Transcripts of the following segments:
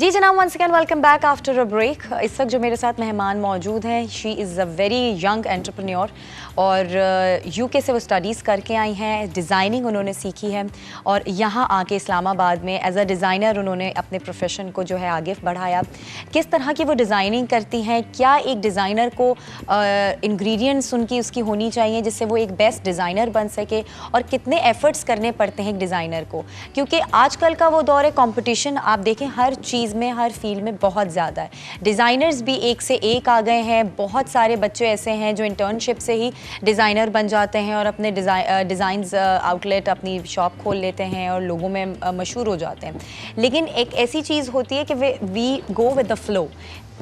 जी जनाब, once again welcome back after a break. इस वक्त जो मेरे साथ मेहमान मौजूद हैं, she is a very young entrepreneur और यूके से वो स्टडीज़ करके आई हैं, डिज़ाइनिंग उन्होंने सीखी है और यहाँ आके इस्लामाबाद में एज अ डिज़ाइनर उन्होंने अपने प्रोफेशन को जो है आगे बढ़ाया। किस तरह की वो डिज़ाइनिंग करती हैं, क्या एक डिज़ाइनर को इंग्रेडिएंट्स उनकी उसकी होनी चाहिए जिससे वो एक बेस्ट डिज़ाइनर बन सके, और कितने एफ़र्ट्स करने पड़ते हैं एक डिज़ाइनर को, क्योंकि आजकल का वो दौर है कंपटीशन। आप देखें हर चीज़ में, हर फील्ड में बहुत ज़्यादा है। डिज़ाइनर्स भी एक से एक आ गए हैं। बहुत सारे बच्चे ऐसे हैं जो इंटर्नशिप से ही डिज़ाइनर बन जाते हैं और अपने डिज़ाइंस आउटलेट, अपनी शॉप खोल लेते हैं और लोगों में मशहूर हो जाते हैं। लेकिन एक ऐसी चीज़ होती है कि we go with the flow.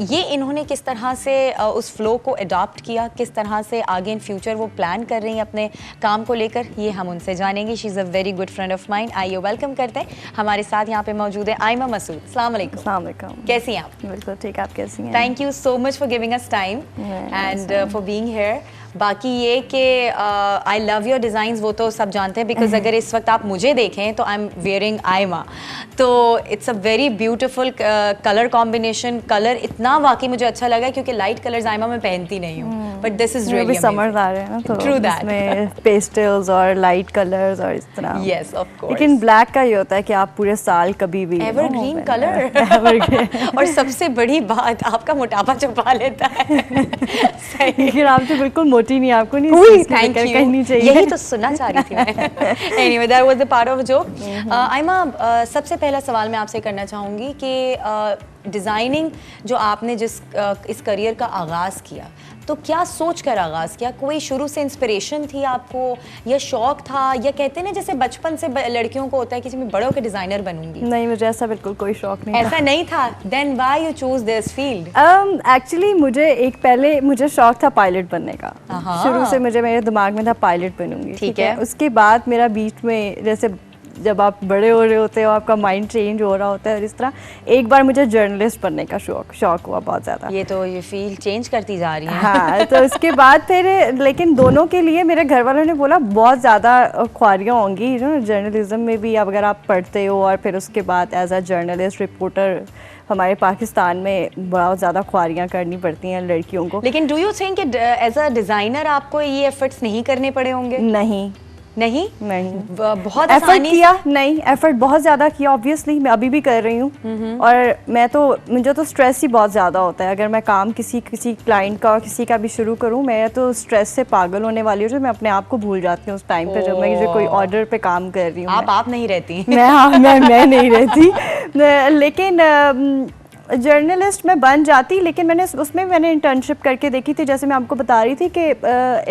ये इन्होंने किस तरह से उस फ्लो को अडॉप्ट किया, किस तरह से आगे इन फ्यूचर वो प्लान कर रही हैं अपने काम को लेकर, ये हम उनसे जानेंगे। She is a very good friend of mine. आइए वेलकम करते हैं। हमारे साथ यहाँ पे मौजूद है आयमा मसूद। अस्सलाम वालेकुम। अस्सलाम वालेकुम। कैसी हैं आप? बिल्कुल ठीक, आप कैसी हैं? Thank you so much for giving us time and for being here. बाकी ये कि आई लव योर डिज़ाइंस, वो तो सब जानते हैं, बिकॉज अगर इस वक्त आप मुझे देखें तो आई एम वेयरिंग आयमा, तो it's a very beautiful colour combination. Colour इतना वाकई मुझे अच्छा लगा क्योंकि लाइट कलर्स आयमा मैं पहनती नहीं हूँ, but this is really summers आ रहे हैं ना, तो ट्रू दैट इसमें पेस्टल्स और लाइट कलर्स और इस तरह। Yes of course. लेकिन ब्लैक का ये होता है कि आप पूरे साल कभी भी एवरग्रीन कलर और सबसे बड़ी बात, आपका मोटापा छुपा लेता है। सही। लेकिन आप तो बिल्कुल मोटी नहीं, आपको नहीं थैंक यू, कहनी चाहिए। यही तो सुनना चाह रही थी मैं। Anyway that was the part of joke. Aima, सबसे पहला सवाल मैं आपसे करना चाहूँगी कि डिज़ाइनिंग जो आपने इस करियर का आगाज़ किया, तो क्या सोच कर आगाज़ किया? कोई शुरू से इंस्पिरेशन थी आपको या शौक था, या कहते हैं ना जैसे बचपन से लड़कियों को होता है कि मैं बड़ों के डिज़ाइनर बनूंगी? नहीं, मुझे ऐसा बिल्कुल कोई शौक नहीं ऐसा नहीं था। Then why you choose this field? Actually मुझे शौक था पायलट बनने का। शुरू से मेरे दिमाग में था पायलट बनूंगी। ठीक है। उसके बाद मेरा बीच में, जैसे जब आप बड़े हो रहे होते हो, आपका माइंड चेंज हो रहा होता है, और इस तरह एक बार मुझे जर्नलिस्ट बनने का शौक हुआ बहुत ज़्यादा। ये फील्ड चेंज करती जा रही है। हाँ, तो उसके बाद फिर, लेकिन दोनों के लिए मेरे घर वालों ने बोला बहुत ज़्यादा ख्वारियाँ होंगी जर्नलिज्म में भी, अगर आप पढ़ते हो और फिर उसके बाद एज अ जर्नलिस्ट रिपोर्टर हमारे पाकिस्तान में बहुत ज़्यादा ख्वारियाँ करनी पड़ती हैं लड़कियों को। लेकिन do you think as a designer आपको ये एफर्ट्स नहीं करने पड़े होंगे? नहीं, बहुत एफर्ट किया, नहीं एफर्ट बहुत ज़्यादा किया ऑब्वियसली, मैं अभी भी कर रही हूँ। और मुझे तो स्ट्रेस ही बहुत ज़्यादा होता है। अगर मैं काम किसी क्लाइंट का और किसी का भी शुरू करूँ, मैं तो स्ट्रेस से पागल होने वाली हूँ, जो मैं अपने आप को भूल जाती हूँ उस टाइम पे जब मैं कोई ऑर्डर पे काम कर रही हूँ। आप नहीं रहती? मैं नहीं रहती। लेकिन जर्नलिस्ट में बन जाती, लेकिन मैंने इंटर्नशिप करके देखी थी। जैसे मैं आपको बता रही थी कि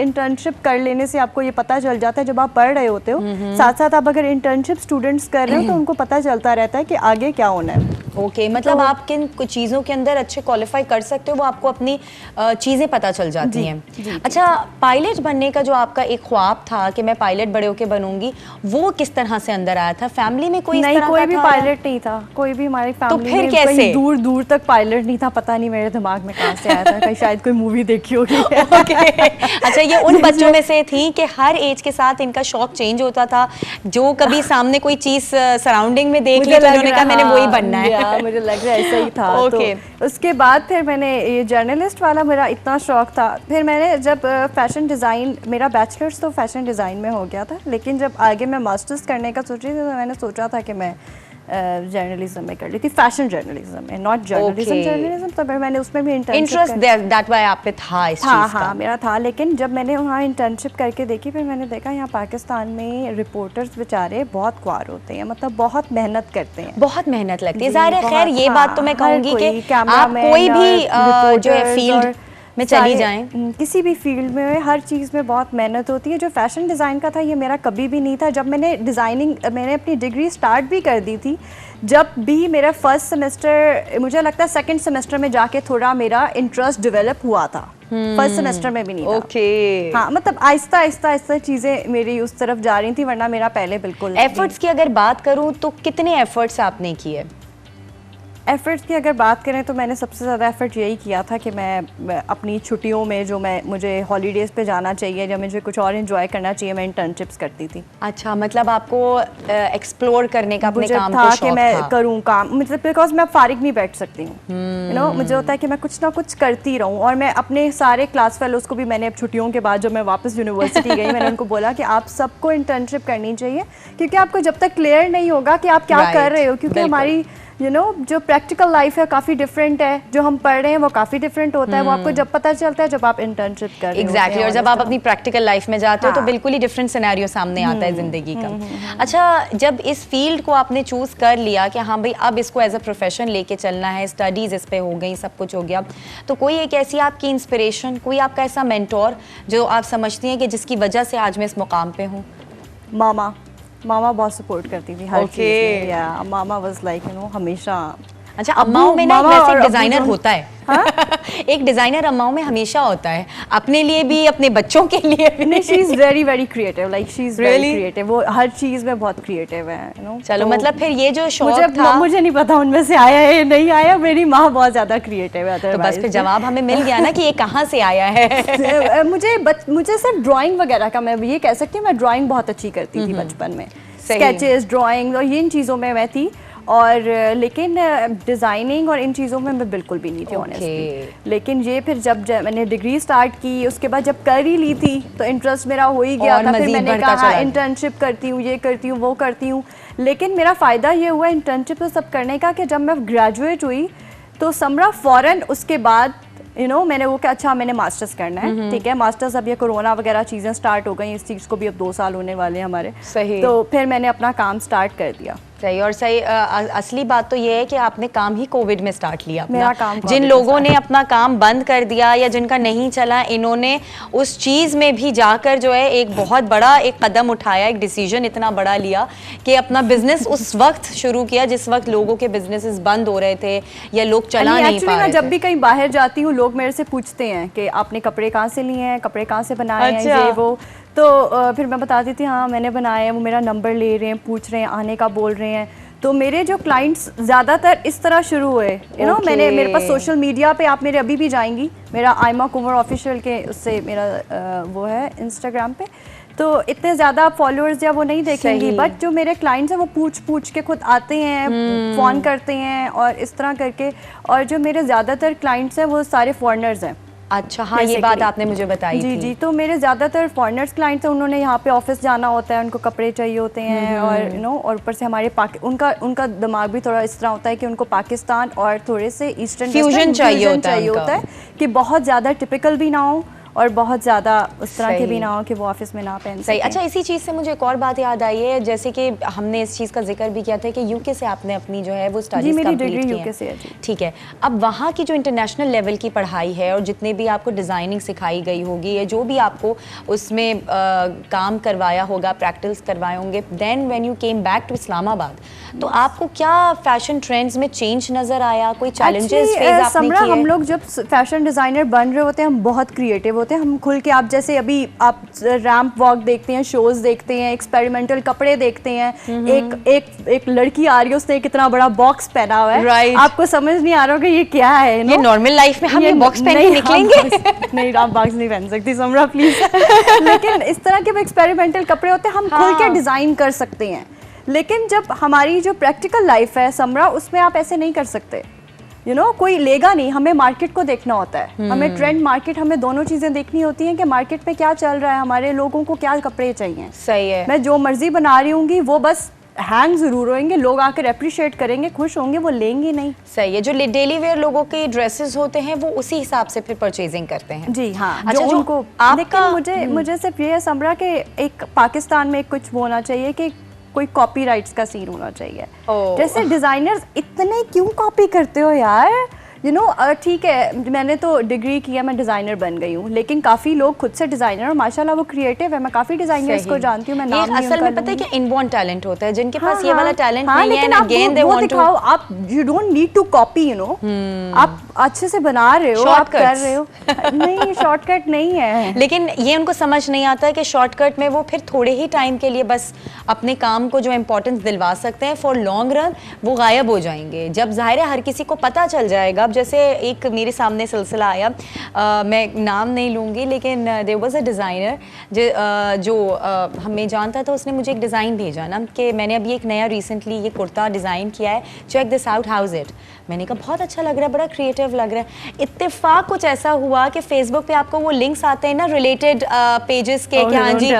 इंटर्नशिप कर लेने से आपको ये पता चल जाता है, जब आप पढ़ रहे होते हो साथ साथ आप अगर इंटर्नशिप स्टूडेंट्स कर रहे हो तो उनको पता चलता रहता है कि आगे क्या होना है। ओके, मतलब आप किन कुछ चीज़ों के अंदर अच्छे क्वालिफाई कर सकते हो, वो आपको अपनी चीज़ें पता चल जाती हैं। अच्छा, पायलट बनने का जो आपका एक ख्वाब था कि मैं पायलट बड़े होके बनूंगी, वो किस तरह से अंदर आया था? फैमिली में कोई भी पायलट नहीं था, कोई भी हमारी फैमिली में। तो फिर कैसे? दूर तक पायलट नहीं था, पता नहीं मेरे दिमाग में कहाँ से आया था। कहीं शायद कोई मूवी देखी होगी। अच्छा, ये उन बच्चों में से थी कि हर एज के साथ इनका शौक चेंज होता था, जो कभी सामने कोई चीज़ सराउंडिंग में देख ली तो उन्होंने कहा मैंने वही बनना है। मुझे लग रहा है ऐसा ही था। तो उसके बाद फिर मैंने ये जर्नलिस्ट वाला मेरा इतना शौक था। फिर मैंने जब फैशन डिज़ाइन, मेरा बैचलर्स तो फैशन डिज़ाइन में हो गया था, लेकिन जब आगे मैं मास्टर्स करने का सोच रही थी तो मैंने सोचा था कि मैं जर्नलिज्म में कर ली थी, फैशन जर्नलिज्म में, नॉट जर्नलिज्म। तो मैंने उसमें भी इंटरेस्ट दैट वाई आप पे था इस चीज़ का? हाँ, मेरा था। लेकिन जब मैंने वहाँ इंटर्नशिप करके देखी, फिर मैंने देखा यहाँ पाकिस्तान में रिपोर्टर्स बेचारे बहुत ख्वार होते हैं, मतलब बहुत मेहनत करते हैं, बहुत मेहनत लगती है। ज़ाहिर है, खैर ये बात तो मैं कहूँगी कि आप कोई भी जो है फील्ड में चली जाएं, किसी भी फील्ड में हर चीज़ में बहुत मेहनत होती है। जो फैशन डिज़ाइन का था, ये मेरा कभी भी नहीं था। जब मैंने अपनी डिग्री स्टार्ट भी कर दी थी, जब भी मेरा फर्स्ट सेमेस्टर, मुझे लगता है सेकंड सेमेस्टर में जाके थोड़ा मेरा इंटरेस्ट डेवलप हुआ था। फर्स्ट सेमेस्टर में भी नहीं था। हाँ, मतलब आहिस्ता चीज़ें मेरी उस तरफ जा रही थी, वरना मेरा पहले बिल्कुल। एफर्ट्स की अगर बात करूँ तो कितने एफर्ट्स आपने किए? एफर्ट्स की अगर बात करें तो मैंने सबसे ज़्यादा एफर्ट यही किया था कि मैं अपनी छुट्टियों में जो मुझे हॉलीडेज़ पे जाना चाहिए या मुझे कुछ और इन्जॉय करना चाहिए, मैं इंटर्नशिप्स करती थी। अच्छा, मतलब आपको एक्सप्लोर करने का अपने मुझे काम था को कि शौक मैं था। करूँ काम, मतलब बिकॉज मैं फारिग नहीं बैठ सकती हूँ, यू नो, मुझे होता है कि मैं कुछ ना कुछ करती रहूँ। और मैं अपने सारे क्लास फेलोज़ को भी मैंने अब छुट्टियों के बाद जब मैं वापस यूनिवर्सिटी गई मैंने उनको बोला कि आप सबको इंटर्नशिप करनी चाहिए, क्योंकि आपको जब तक क्लियर नहीं होगा कि आप क्या कर रहे हो, क्योंकि हमारी जो प्रैक्टिकल लाइफ है काफ़ी डिफरेंट है, जो हम पढ़ रहे हैं वो काफ़ी डिफरेंट होता है, वो आपको जब पता चलता है जब आप इंटर्नशिप कर रहे होते हैं। और जब आप अपनी प्रैक्टिकल लाइफ में जाते हो तो बिल्कुल ही डिफरेंट सिनेरियो सामने आता है जिंदगी का। अच्छा, जब इस फील्ड को आपने चूज कर लिया कि हाँ भाई अब इसको एज अ प्रोफेशन लेके चलना है, स्टडीज इस पे हो गई, सब कुछ हो गया, तो कोई एक ऐसी आपकी इंस्पिरेशन, कोई आपका ऐसा मेंटोर जो आप समझती हैं कि जिसकी वजह से आज मैं इस मुकाम पे हूँ? मामा बहुत सपोर्ट करती थी हर चीज़ में, या मामा वाज लाइक यू नो हमेशा। अच्छा, अम्माओं में ना वैसे एक डिजाइनर होता है। हाँ? एक डिजाइनर अम्माओं में हमेशा होता है, अपने लिए भी अपने बच्चों के लिए भी। नहीं, she is very very creative, like she is very creative, वो हर चीज में बहुत क्रिएटिव है, यू नो। चलो, मतलब फिर ये जो शौक था, मुझे नहीं पता उनमें से आया है या नहीं आया, मेरी माँ बहुत ज्यादा क्रिएटिव है। तो बस फिर जवाब हमें मिल गया ना कि ये कहाँ से आया है। मुझे सिर्फ ड्राइंग वगैरह का, मैं ये कह सकती हूँ मैं ड्राइंग बहुत अच्छी करती थी बचपन में, स्केचेस, ड्राइंग और ये इन चीज़ों में मैं थी, और लेकिन डिज़ाइनिंग और इन चीज़ों में मैं बिल्कुल भी नहीं थी ऑनेस्टली। लेकिन ये फिर जब मैंने डिग्री स्टार्ट की, उसके बाद जब कर ही ली थी तो इंटरेस्ट मेरा हो ही गया था, फिर मैंने कहा इंटर्नशिप करती हूँ, ये करती हूँ, वो करती हूँ। लेकिन मेरा फ़ायदा ये हुआ इंटर्नशिप तो सब करने का कि जब मैं ग्रेजुएट हुई तो समरा फ़ौरन उसके बाद यू नो मैंने वो क्या, अच्छा मैंने मास्टर्स करना है, ठीक है, मास्टर्स, अब ये कोरोना वगैरह चीज़ें स्टार्ट हो गई, इस चीज़ को भी अब 2 साल होने वाले हैं हमारे। सही। तो फिर मैंने अपना काम स्टार्ट कर दिया। सही, और सही असली बात तो ये है कि आपने काम ही कोविड में स्टार्ट लिया। मेरा काम जिन लोगों ने अपना काम बंद कर दिया या जिनका नहीं चला, इन्होंने उस चीज़ में भी जाकर जो है एक बहुत बड़ा एक कदम उठाया, एक डिसीजन इतना बड़ा लिया कि अपना बिजनेस उस वक्त शुरू किया जिस वक्त लोगों के बिजनेसेस बंद हो रहे थे या लोग चला नहीं पा रहे थे। मैं जब भी कहीं बाहर जाती हूँ लोग मेरे से पूछते हैं कि आपने कपड़े कहाँ से लिए हैं, कपड़े कहाँ से बनाए हैं, ये वो, तो फिर मैं बता देती हूँ हाँ मैंने बनाए हैं, वो मेरा नंबर ले रहे हैं, पूछ रहे हैं, आने का बोल रहे हैं। तो मेरे जो क्लाइंट्स ज़्यादातर इस तरह शुरू हुए, यू नो, मेरे पास सोशल मीडिया पे आप मेरे अभी भी जाएंगी, मेरा आयमा कुंवर ऑफिशियल के उससे मेरा वो है इंस्टाग्राम पे, तो इतने ज़्यादा आप फॉलोअर्स या वो नहीं देखेंगी, बट जो मेरे क्लाइंट्स हैं वो पूछ के खुद आते हैं, फ़ोन करते हैं और इस तरह करके। और जो मेरे ज़्यादातर क्लाइंट्स हैं वो सारे फॉरेनर्स हैं। अच्छा, हाँ, ये बात आपने मुझे बताई थी। जी, तो मेरे ज़्यादातर फॉरेनर्स क्लाइंट्स हैं, उन्होंने यहाँ पे ऑफिस जाना होता है, उनको कपड़े चाहिए होते हैं, और यू नो, और ऊपर से हमारे उनका दिमाग भी थोड़ा इस तरह होता है कि उनको पाकिस्तान और थोड़े से ईस्टर्न फ्यूजन चाहिए होता है कि बहुत ज़्यादा टिपिकल भी ना हो और बहुत ज़्यादा उस तरह के भी ना हो कि वो ऑफिस में ना पहन सकें। अच्छा, इसी चीज़ से मुझे एक और बात याद आई है, जैसे कि हमने इस चीज़ का जिक्र भी किया था कि यूके से आपने अपनी जो है वो स्टडीज़ कंप्लीट की यूके से है जी। ठीक है, अब वहाँ की जो इंटरनेशनल लेवल की पढ़ाई है और जितने भी आपको डिज़ाइनिंग सिखाई गई होगी या जो भी आपको उसमें काम करवाया होगा, प्रैक्टिस करवाए होंगे, then when you came back to Islamabad, तो आपको क्या फैशन ट्रेंड्स में चेंज नज़र आया? कोई चैलेंजेस फेस आपने किए? हम लोग जब फैशन डिज़ाइनर बन रहे होते हैं हम बहुत क्रिएटिव होते हैं, हम खुल के, आप जैसे अभी आप रैंप वॉक देखते हैं, शोज देखते हैं, एक्सपेरिमेंटल कपड़े देखते हैं, एक लड़की आ रही है, उसने कितना बड़ा बॉक्स पहना हुआ है, आपको समझ नहीं आ रहा कि ये क्या है, ये नॉर्मल लाइफ में हम ये बॉक्स पहन के निकलेंगे? नहीं, आप बॉक्स नहीं पहन सकती समरा प्लीज। लेकिन इस तरह के एक्सपेरिमेंटल कपड़े होते हैं, हम खुल के डिजाइन कर सकते हैं। लेकिन जब हमारी जो प्रैक्टिकल लाइफ है समरा, उसमें आप ऐसे नहीं कर सकते, यू नो, कोई लेगा नहीं, हमें मार्केट को देखना होता है, हमें ट्रेंड, मार्केट, हमें दोनों चीज़ें देखनी होती हैं कि मार्केट में क्या चल रहा है, हमारे लोगों को क्या कपड़े चाहिए। सही है। मैं जो मर्जी बना रही हूँगी वो बस हैंग जरूर होंगे, लोग आकर अप्रिशिएट करेंगे, खुश होंगे, वो लेंगे नहीं। सही है, जो डेली वेयर लोगों के ड्रेसेस होते हैं वो उसी हिसाब से फिर परचेजिंग करते हैं। जी हाँ। अच्छा, जो उनको लेकिन मुझे सिर्फ ये है समरा कि एक पाकिस्तान में कुछ होना चाहिए कि कोई कॉपीराइट्स का सीन होना चाहिए। जैसे डिजाइनर्स इतने क्यों कॉपी करते हो यार, यू नो ठीक है, मैंने तो डिग्री किया, मैं डिज़ाइनर बन गई हूँ, लेकिन काफ़ी लोग खुद से डिज़ाइनर और माशाल्लाह वो क्रिएटिव है। मैं काफ़ी डिज़ाइनर्स को जानती हूँ, मैं नाम नहीं असल में पता है कि इनबॉर्न टैलेंट होता है, जिनके पास ये वाला टैलेंट नहीं है, अगेन दे वांट टू, आप you don't need to copy, you know, आप अच्छे से बना रहे हो, आप कर रहे हो। नहीं, शॉर्टकट नहीं है, लेकिन ये उनको समझ नहीं आता है कि शॉर्टकट में वो फिर थोड़े ही टाइम के लिए बस अपने काम को जो इम्पोर्टेंस दिलवा सकते हैं, फॉर लॉन्ग रन वो गायब हो जाएंगे। जब जाहिर है हर किसी को पता चल जाएगा, अब जैसे एक मेरे सामने सिलसिला आया, मैं नाम नहीं लूँगी, लेकिन देयर वाज अ डिज़ाइनर जो हमें जानता था, उसने मुझे एक डिज़ाइन भेजा ना कि मैंने अभी एक नया रिसेंटली ये कुर्ता डिज़ाइन किया है, check this out, how is it. मैंने कहा बहुत अच्छा लग रहा है, बड़ा क्रिएटिव लग रहा है। इत्तेफाक कुछ ऐसा हुआ कि फेसबुक पे आपको वो लिंक्स आते हैं ना रिलेटेड पेजेस के, कि हाँ जी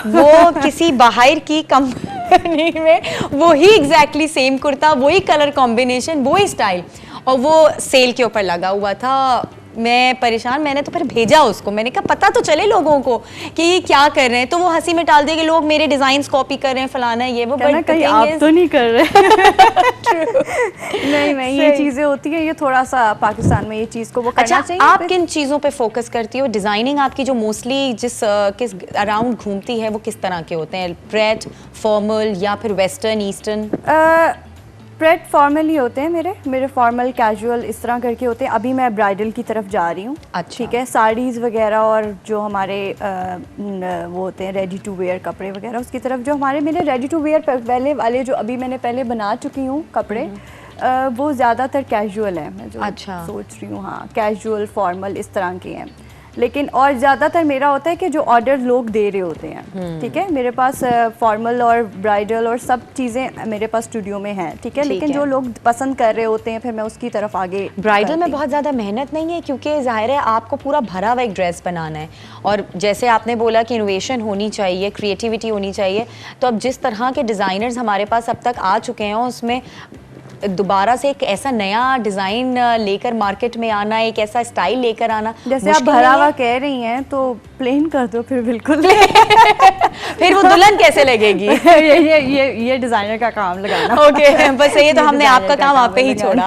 वो किसी बाहर की कंपनी में वही एग्जैक्टली सेम कुर्ता, वही कलर कॉम्बिनेशन, वही स्टाइल, और वो सेल के ऊपर लगा हुआ था। मैं परेशान, मैंने तो फिर भेजा उसको, मैंने कहा पता तो चले लोगों को कि ये क्या कर रहे हैं। तो वो हंसी में टाल दिया कि लोग मेरे डिजाइन्स कॉपी कर रहे हैं, फलाना है ये वो, बट कहीं आप तो नहीं कर रहे। नहीं, ये चीजें होती है, ये थोड़ा सा पाकिस्तान में ये चीज को वो करना चाहिए। आप किन चीजों पे फोकस करती हो? डिजाइनिंग आपकी जो मोस्टली किस अराउंड घूमती है, वो किस तरह के होते हैं? प्रेट, फॉर्मल या फिर वेस्टर्न, ईस्टर्न? प्रेट फॉर्मल ही होते हैं मेरे फॉर्मल कैजुअल इस तरह करके होते हैं। अभी मैं ब्राइडल की तरफ जा रही हूँ। अच्छा। ठीक है, साड़ीज़ वगैरह और जो हमारे वो होते हैं रेडी टू वेयर कपड़े वगैरह, उसकी तरफ जो मेरे रेडी टू वेयर पहले वाले जो अभी मैंने पहले बना चुकी हूँ कपड़े, वो ज़्यादातर कैजुअल हैं। मैं जो सोच रही हूँ, हाँ, कैजुअल फॉर्मल इस तरह के हैं। लेकिन और ज़्यादातर मेरा होता है कि जो ऑर्डर लोग दे रहे होते हैं, ठीक है, मेरे पास फॉर्मल और ब्राइडल और सब चीज़ें मेरे पास स्टूडियो में हैं, ठीक है, लेकिन जो लोग पसंद कर रहे होते हैं फिर मैं उसकी तरफ आगे। ब्राइडल में बहुत ज़्यादा मेहनत नहीं है, क्योंकि जाहिर है आपको पूरा भरा हुआ एक ड्रेस बनाना है, और जैसे आपने बोला कि इनोवेशन होनी चाहिए, क्रिएटिविटी होनी चाहिए, तो अब जिस तरह के डिज़ाइनर्स हमारे पास अब तक आ चुके हैं, उसमें दोबारा से एक ऐसा नया डिज़ाइन लेकर मार्केट में आना, एक ऐसा स्टाइल लेकर आना, जैसे आप भरा हुआ कह रही हैं तो प्लेन कर दो फिर, बिल्कुल। फिर वो दुल्हन कैसे लगेगी? ये डिजाइनर का काम लगाना। ओके, बस ये तो हमने आपका काम आप पे ही छोड़ा।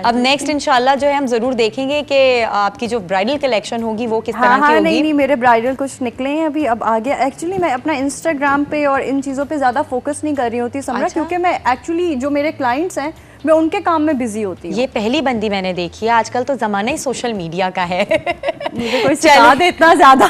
अब नेक्स्ट इंशाल्लाह जो है हम जरूर देखेंगे कि आपकी जो ब्राइडल कलेक्शन होगी वो किस तरह की होगी। नहीं, मेरे ब्राइडल कुछ निकले हैं अभी, अब आगे। एक्चुअली मैं अपना इंस्टाग्राम पे और इन चीज़ों पे ज़्यादा फोकस नहीं कर रही होती समरा, क्योंकि मैं एक्चुअली जो मेरे क्लाइंट्स हैं मैं उनके काम में बिजी होती हूँ। ये पहली बंदी मैंने देखी है, आजकल तो ज़माना ही सोशल मीडिया का है। मुझे कोई सिखा दे इतना ज़्यादा।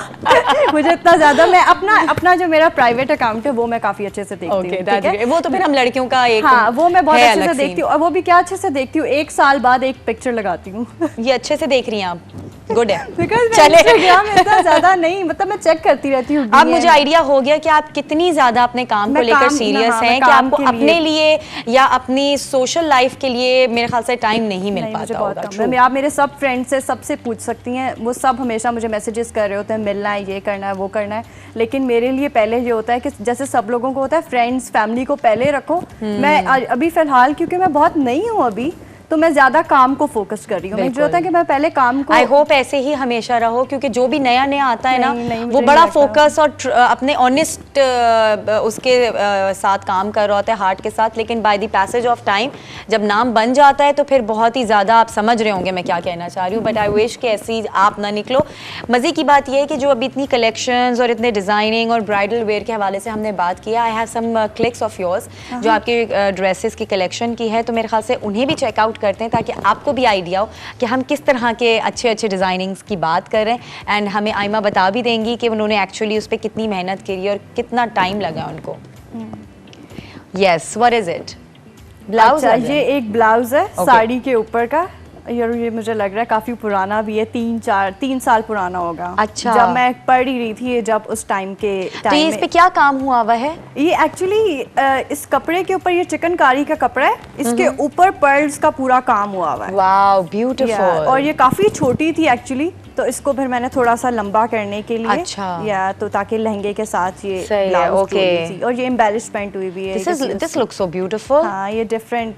मुझे इतना ज़्यादा, मैं अपना जो मेरा प्राइवेट अकाउंट है वो मैं काफ़ी अच्छे से देखती हूँ, ठीक है? वो तो फिर हम लड़कियों का एक, हाँ, वो मैं बहुत अच्छे से देखती हूँ, और वो भी क्या अच्छे से देखती हूँ, 1 साल बाद एक पिक्चर लगाती हूँ। ये अच्छे से देख रही हैं आप, गुड है। चले इंस्टाग्राम में इतना ज़्यादा नहीं, मतलब मैं चेक करती रहती हूँ। अब मुझे आइडिया हो गया कि आप कितनी ज़्यादा अपने काम को लेकर सीरियस हैं, कि आपको अपने लिए या अपनी सोशल लाइफ के लिए मेरे ख्याल से टाइम नहीं मिल पाता होगा। आप मेरे सब फ्रेंड्स से सबसे पूछ सकती हैं, वो सब हमेशा मुझे मैसेजेस कर रहे होते हैं, मिलना है, ये करना है, वो करना है, लेकिन मेरे लिए पहले ये होता है कि जैसे सब लोगों को होता है फ्रेंड्स फैमिली को पहले रखो। मैं अभी फ़िलहाल क्योंकि मैं बहुत नई हूँ अभी, तो मैं ज्यादा काम को फोकस कर रही हूँ। मुझे होता है कि मैं पहले काम को, आई होप ऐसे ही हमेशा रहो, क्योंकि जो भी नया नया आता है ना, वो बड़ा फोकस और अपने ऑनेस्ट उसके साथ काम कर रहा होता है, हार्ट के साथ, लेकिन by the passage of time जब नाम बन जाता है तो फिर बहुत ही ज़्यादा, आप समझ रहे होंगे मैं क्या कहना चाह रही हूँ, बट आई विश कि ऐसी आप ना निकलो। मज़े की बात यह है कि जो अभी इतनी कलेक्शंस और इतने डिज़ाइनिंग और ब्राइडल वेयर के हवाले से हमने बात किया, I have some clicks of yours जो आपके ड्रेसेस की कलेक्शन की है, तो मेरे ख्याल से उन्हें भी चेकआउट करते हैं ताकि आपको भी आइडिया हो कि हम किस तरह के अच्छे अच्छे डिज़ाइनिंग्स की बात कर रहे हैं। एंड हमें आइमा बता भी देंगी कि उन्होंने एक्चुअली उस पर कितनी मेहनत करी और कितना टाइम लगा उनको। Yes, what is it? Blouse? ये एक ब्लाउज है साड़ी के ऊपर का, ये मुझे लग रहा है काफ़ी पुराना भी है, 3 साल पुराना होगा। अच्छा। जब मैं पढ़ ही रही थी, जब उस टाइम के तो ये इस पे क्या काम हुआ हुआ है? ये एक्चुअली इस कपड़े के ऊपर, ये चिकनकारी का कपड़ा है, इसके ऊपर पर्ल्स का पूरा काम हुआ हुआ है। Wow, beautiful. और ये काफ़ी छोटी थी एक्चुअली, तो इसको फिर मैंने थोड़ा सा लंबा करने के लिए, अच्छा, या तो ताकि लहंगे के साथ ये ओके। और ये एम्बेलिशमेंट हुई भी है। This looks so beautiful. हाँ, ये डिफरेंट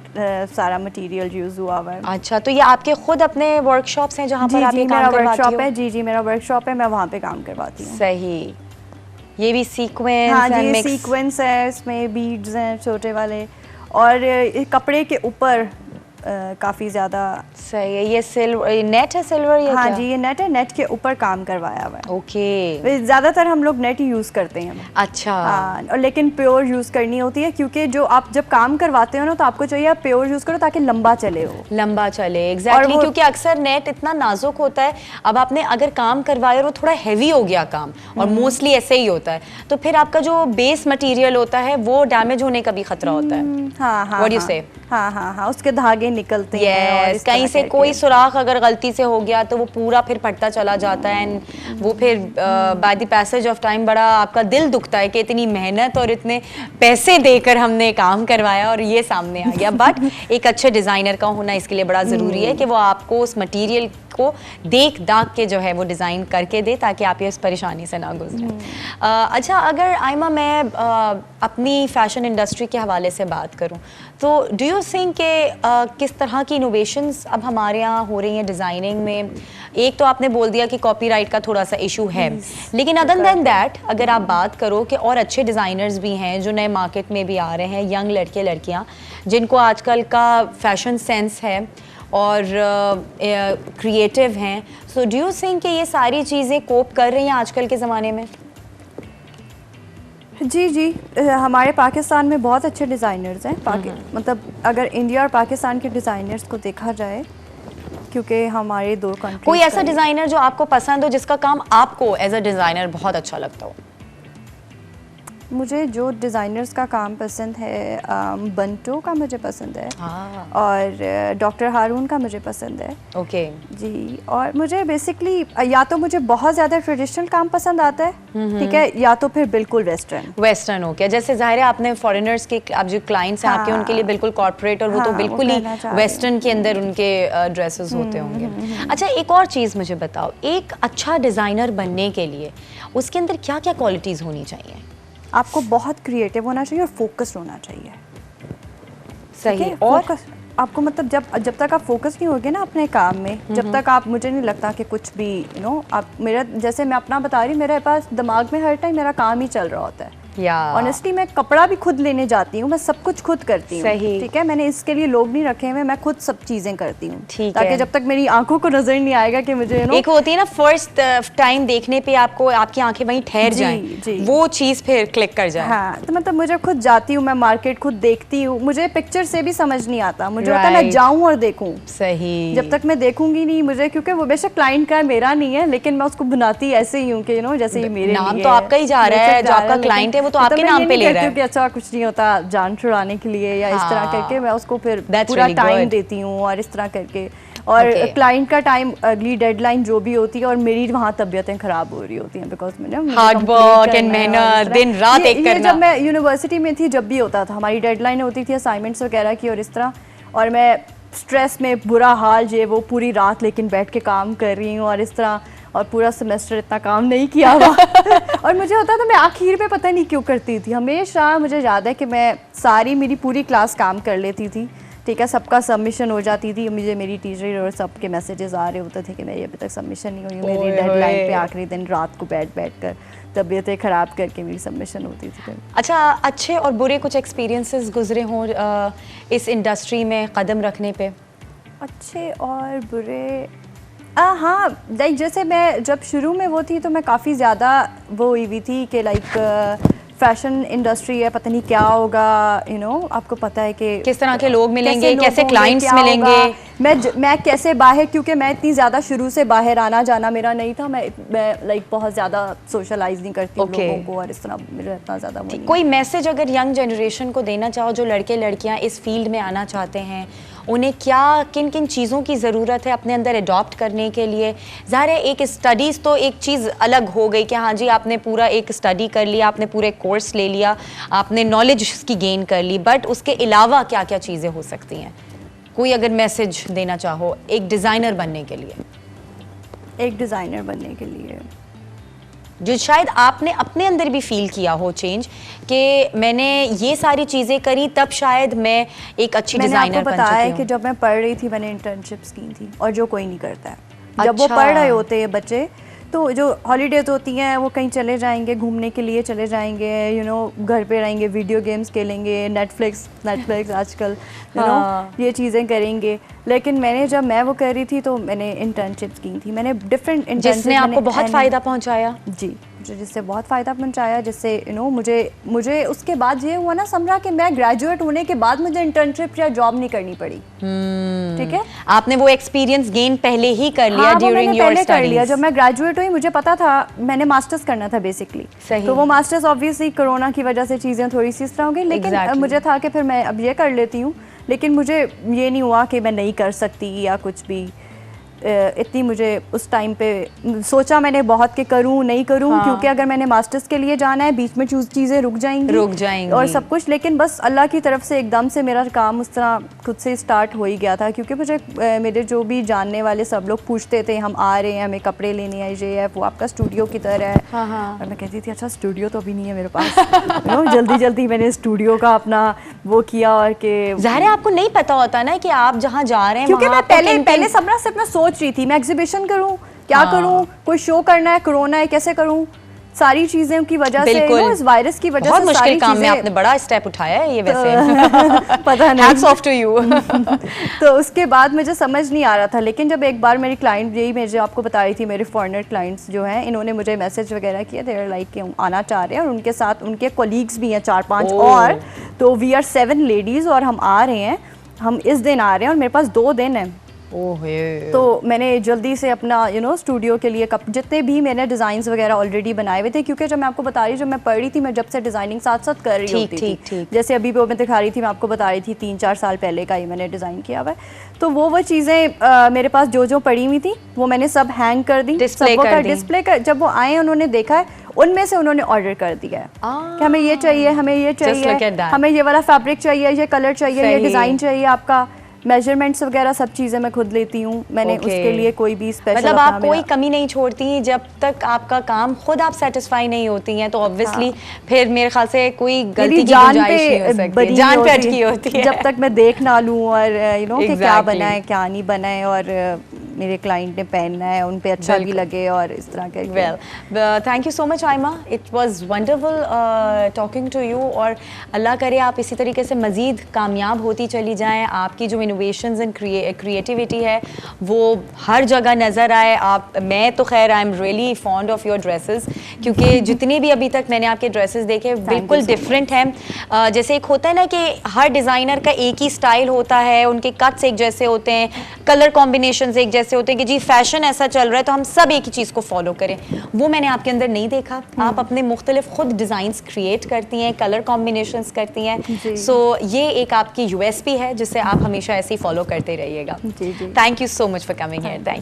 सारा मटेरियल यूज हुआ हुआ है। अच्छा, तो ये आपके खुद अपने वर्कशॉप्स हैं जहाँ पर आप ये काम करवाती हो? जी, मेरा वर्कशॉप है, मैं वहाँ पे काम करवाती हूँ। सही। ये भी सीक्वेंस? हाँ जी, ये सीक्वेंस है, इसमें बीड्स हैं छोटे वाले, और कपड़े के ऊपर काफ़ी ज़्यादा। सही है। ये सिल्वर नेट है, सिल्वर या हाँ क्या? जी, ये नेट है, नेट के ऊपर काम करवाया हुआ है। ओके। ज़्यादातर हम लोग नेट ही यूज़ करते हैं। अच्छा। हाँ, और लेकिन प्योर यूज़ करनी होती है, क्योंकि जो आप जब काम करवाते हो ना, तो आपको चाहिए आप प्योर यूज़ करो ताकि लंबा चले वो। लंबा चले, एग्जैक्टली क्योंकि अक्सर नेट इतना नाजुक होता है। अब आपने अगर काम करवाया और वो थोड़ा हैवी हो गया काम, और मोस्टली ऐसे ही होता है, तो फिर आपका जो बेस मटेरियल होता है वो डैमेज होने का भी खतरा होता है। हाँ हाँ, What do you say? हाँ हाँ हाँ, उसके धागे निकलते हैं और इस कहीं तरह से करके। कोई सुराख अगर गलती से हो गया तो वो पूरा फिर फटता चला जाता है, एंड वो फिर by the passage of time बड़ा आपका दिल दुखता है कि इतनी मेहनत और इतने पैसे देकर हमने काम करवाया और ये सामने आ गया। बट एक अच्छे डिज़ाइनर का होना इसके लिए बड़ा ज़रूरी है कि वो आपको उस मटेरियल को देख दाख के जो है वो डिज़ाइन करके दे, ताकि आप ये इस परेशानी से ना गुजरें। अच्छा, अगर आयमा मैं अपनी फैशन इंडस्ट्री के हवाले से बात करूं, तो डू यू थिंक कि किस तरह की इनोवेशंस अब हमारे यहाँ हो रही हैं डिज़ाइनिंग में? एक तो आपने बोल दिया कि कॉपीराइट का थोड़ा सा इशू है, लेकिन अदर देन दैट अगर आप बात करो कि और अच्छे डिज़ाइनर्स भी हैं जो नए मार्केट में भी आ रहे हैं, यंग लड़के लड़कियाँ जिनको आजकल का फैशन सेंस है और क्रिएटिव हैं, सो डू यू थिंक कि ये सारी चीज़ें कोप कर रही हैं आजकल के ज़माने में? जी जी, हमारे पाकिस्तान में बहुत अच्छे डिज़ाइनर्स हैं। मतलब अगर इंडिया और पाकिस्तान के डिज़ाइनर्स को देखा जाए, क्योंकि हमारे दो कंट्री। कोई ऐसा डिज़ाइनर जो आपको पसंद हो, जिसका काम आपको एज अ डिज़ाइनर बहुत अच्छा लगता हो? मुझे जो डिज़ाइनर्स का काम पसंद है, बंटो का मुझे पसंद है, और डॉक्टर हारून का मुझे पसंद है। ओके जी, और मुझे बेसिकली या तो मुझे बहुत ज़्यादा ट्रेडिशनल काम पसंद आता है, ठीक है, या तो फिर बिल्कुल वेस्टर्न हो गया। जैसे ज़ाहिर है आपने फॉरेनर्स के, आप जो क्लाइंट्स हैं आपके, उनके लिए बिल्कुल कॉर्पोरेट, और वो तो बिल्कुल ही वेस्टर्न के अंदर उनके ड्रेसेस होते होंगे। अच्छा, एक और चीज़ मुझे बताओ, एक अच्छा डिज़ाइनर बनने के लिए उसके अंदर क्या क्या क्वालिटीज़ होनी चाहिए? आपको बहुत क्रिएटिव होना चाहिए और फोकस्ड होना चाहिए। सही। और आपको मतलब जब तक आप फोकस नहीं होगे ना अपने काम में, जब तक आप, मुझे नहीं लगता कि कुछ भी आप, मेरा जैसे मैं अपना बता रही हूँ, मेरे पास दिमाग में हर टाइम मेरा काम ही चल रहा होता है। ऑनेस्टली मैं कपड़ा भी खुद लेने जाती हूँ, मैं सब कुछ खुद करती हूँ। ठीक है, मैंने इसके लिए लोग नहीं रखे हुए, मैं खुद सब चीजें करती हूँ, ताकि जब तक मेरी आंखों को नजर नहीं आएगा कि मुझे एक होती है ना फर्स्ट टाइम देखने पे आपको आपकी आंखें वहीं ठहर जाएं, वो चीज फिर क्लिक कर जाए। हाँ, तो मतलब मुझे खुद जाती हूँ, मैं मार्केट खुद देखती हूँ, मुझे पिक्चर से भी समझ नहीं आता, मुझे होता है मैं जाऊँ और देखूँ। सही। जब तक मैं देखूंगी नहीं, मुझे, क्योंकि वो बेशक क्लाइंट का है, मेरा नहीं है, लेकिन मैं उसको बनाती ऐसे ही हूँ कि जैसे मेरे नाम तो आपका ही जा रहा है, जो आपका क्लाइंट है वो तो आपके नाम पे ले रहा है। कि अच्छा कुछ नहीं होता, जान छुड़ाने के लिए या इस तरह करके मैं उसको फिर पूरा टाइम देती हूँ, और इस तरह करके, और क्लाइंट का टाइम, अगली डेडलाइन जो भी होती है, और मेरी वहाँ तबीयतें खराब हो रही होती हैं, बिकॉज मैंने हार्ड वर्क एंड मेहनत दिन रात एक करना। जब मैं यूनिवर्सिटी में थी, जब भी होता था, हमारी डेडलाइन होती थी असाइनमेंट्स वगैरह की और इस तरह, और मैं स्ट्रेस में बुरा हाल जो वो पूरी रात लेकिन बैठ के काम कर रही हूँ और इस तरह, और पूरा सेमेस्टर इतना काम नहीं किया हुआ और मुझे होता था मैं आखिर में पता नहीं क्यों करती थी। हमेशा मुझे याद है कि मैं मेरी पूरी क्लास काम कर लेती थी, ठीक है, सबका सबमिशन हो जाती थी, मुझे मेरी टीचर और सबके मैसेजेस आ रहे होते थे कि मेरी अभी तक सबमिशन नहीं हुई, मेरी डेडलाइन पे आखिरी दिन रात को बैठ कर तबीयतें ख़राब करके मेरी सबमिशन होती थी। अच्छा, अच्छे और बुरे कुछ एक्सपीरियंसेस गुजरे हों इस इंडस्ट्री में कदम रखने पे? अच्छे और बुरे, हाँ, लाइक जैसे मैं जब शुरू में वो थी तो मैं काफ़ी ज़्यादा वो हुई हुई थी कि लाइक फैशन इंडस्ट्री है, पता नहीं क्या होगा, आपको पता है कि किस तरह के लोग मिलेंगे, कैसे क्लाइंट्स मिलेंगे, मैं कैसे बाहर, क्योंकि मैं इतनी ज़्यादा शुरू से बाहर आना जाना मेरा नहीं था, मैं लाइक बहुत ज़्यादा सोशलाइज नहीं करती लोगों को, और इस तरह मेरा इतना ज़्यादा कोई मैसेज अगर यंग जनरेशन को देना चाहो, जो लड़के लड़कियाँ इस फील्ड में आना चाहते हैं, उन्हें क्या किन किन चीज़ों की ज़रूरत है अपने अंदर अडॉप्ट करने के लिए? ज़ाहिर है एक स्टडीज़ तो एक चीज़ अलग हो गई कि हाँ जी आपने पूरा एक स्टडी कर लिया, आपने पूरे कोर्स ले लिया, आपने नॉलेज की गेन कर ली, बट उसके अलावा क्या क्या चीज़ें हो सकती हैं? कोई अगर मैसेज देना चाहो एक डिज़ाइनर बनने के लिए? एक डिज़ाइनर बनने के लिए जो शायद आपने अपने अंदर भी फील किया हो चेंज कि मैंने ये सारी चीज़ें करी तब शायद मैं एक अच्छी डिज़ाइनर बन चुकी हूँ। मैंने आपको बताया है कि जब मैं पढ़ रही थी मैंने इंटर्नशिप्स की थी, और जो कोई नहीं करता है। जब वो पढ़ रहे होते हैं बच्चे, तो जो हॉलीडेज होती हैं वो कहीं चले जाएंगे, घूमने के लिए चले जाएंगे, घर पे रहेंगे, वीडियो गेम्स खेलेंगे, नेटफ्लिक्स आजकल ये चीज़ें करेंगे। लेकिन जब मैं वो कर रही थी तो मैंने इंटर्नशिप्स की थी, मैंने डिफरेंट इंटर्नशिप, जिसने आपको बहुत फ़ायदा पहुंचाया। जी, मुझे जिससे बहुत फ़ायदा पहुंचाया, जिससे मुझे उसके बाद ये हुआ ना समझा कि मैं ग्रेजुएट होने के बाद मुझे इंटर्नशिप या जॉब नहीं करनी पड़ी। ठीक है, आपने वो एक्सपीरियंस गेन पहले ही कर लिया। हाँ, ड्यूरिंग योर स्टडीज कर लिया। जब मैं ग्रेजुएट हुई मुझे पता था, मैंने मास्टर्स करना था बेसिकली। तो वो मास्टर्स ऑब्वियसली कोरोना की वजह से चीज़ें थोड़ी सी इस तरह हो गई, लेकिन मुझे था कि फिर मैं अब ये कर लेती हूँ। लेकिन मुझे ये नहीं हुआ कि मैं नहीं कर सकती या कुछ भी। इतनी मुझे उस टाइम पे सोचा मैंने बहुत कि करूं नहीं करूं, क्योंकि अगर मैंने मास्टर्स के लिए जाना है बीच में चीज़ें रुक जाएंगी और सब कुछ। लेकिन बस अल्लाह की तरफ से एकदम से मेरा काम उस तरह खुद से स्टार्ट हो ही गया था, क्योंकि मुझे मेरे जो भी जानने वाले सब लोग पूछते थे, हम आ रहे हैं, हमें कपड़े लेने आए, ये है वो आपका स्टूडियो की तरह है। और मैं कहती थी अच्छा स्टूडियो तो अभी नहीं है मेरे पास। जल्दी मैंने स्टूडियो का अपना वो किया। और कि ज़ाहिर है आपको नहीं पता होता ना कि आप जहाँ जा रहे हैं, क्योंकि मैं पहले सिर्फ सोच रही थी मैं एग्जीबिशन करूं, क्या करूं, कोई शो करना है, कोरोना है, कैसे करूं, सारी चीजें की वजह से इस वायरस की वजह से बहुत मुश्किल काम में आपने बड़ा स्टेप उठाया है ये वैसे। पता नहीं, हैट्स ऑफ टू यू। तो उसके बाद मुझे समझ नहीं आ रहा था। लेकिन जब एक बार मेरी क्लाइंट, यही मैं जो आपको बता रही थी, मेरे फॉरेनर क्लाइंट्स जो हैं, इन्होंने मुझे मैसेज वगैरह किया, देयर लाइक कि हम आना चाह रहे हैं, और उनके साथ उनके कोलीग्स भी हैं 4-5 और, तो वी आर 7 लेडीज़ और हम आ रहे हैं, हम इस दिन आ रहे हैं और मेरे पास 2 दिन हैं। तो मैंने जल्दी से अपना स्टूडियो के लिए जितने भी मैंने डिज़ाइंस वगैरह ऑलरेडी बनाए हुए थे, क्योंकि जब मैं आपको बता रही, जब मैं पढ़ रही थी, मैं जब से डिज़ाइनिंग साथ साथ कर रही होती थी। जैसे अभी वो मैं दिखा रही थी, मैं आपको बता रही थी 3-4 साल पहले का ही मैंने डिज़ाइन किया हुआ है। तो वो चीज़ें मेरे पास जो पड़ी हुई थी वो मैंने सब हैंग कर दी, डिस्प्ले कर। जब वो आए उन्होंने देखा है, उनमें से उन्होंने ऑर्डर कर दिया है कि हमें ये चाहिए, हमें ये चाहिए, हमें ये वाला फैब्रिक चाहिए, ये कलर चाहिए, ये डिज़ाइन चाहिए आपका। मेजरमेंट्स वगैरह सब चीज़ें मैं खुद लेती हूँ। मैंने उसके लिए कोई भी स्पेशल, मतलब आप कोई कमी नहीं छोड़ती जब तक आपका काम खुद आप सेटिस्फाई नहीं होती हैं, तो ऑब्वियसली फिर मेरे ख्याल से कोई गलती की गुंजाइश नहीं हो सकती, जान पे अटकी होती है जब तक मैं देख ना लूँ और कि क्या बना है क्या नहीं बना है, और मेरे क्लाइंट ने पहनना है, उन पे अच्छा भी लगे और इस तरह के। Well, thank you so much Aima, it was wonderful talking to you, और अल्लाह करे आप इसी तरीके से मज़ीद कामयाब होती चली जाएं, आपकी जो इनोवेशंस एंड क्रिएटिविटी है वो हर जगह नज़र आए। मैं तो खैर I am really fond of your dresses, क्योंकि जितने भी अभी तक मैंने आपके ड्रेसेस देखे बिल्कुल डिफरेंट हैं। जैसे एक होता है ना कि हर डिज़ाइनर का एक ही स्टाइल होता है, उनके कट्स एक जैसे होते हैं, कलर कॉम्बिनेशंस एक जैसे होते हैं कि जी फैशन ऐसा चल रहा है तो हम सब एक ही चीज़ को फॉलो करें। वो मैंने आपके अंदर नहीं देखा। आप अपने मुख्तलिफ खुद डिज़ाइंस क्रिएट करती हैं, कलर कॉम्बिनेशंस करती हैं। सो ये एक आपकी USP है जिसे आप हमेशा ऐसे ही फॉलो करते रहिएगा। Thank you so much for coming here. Thank you.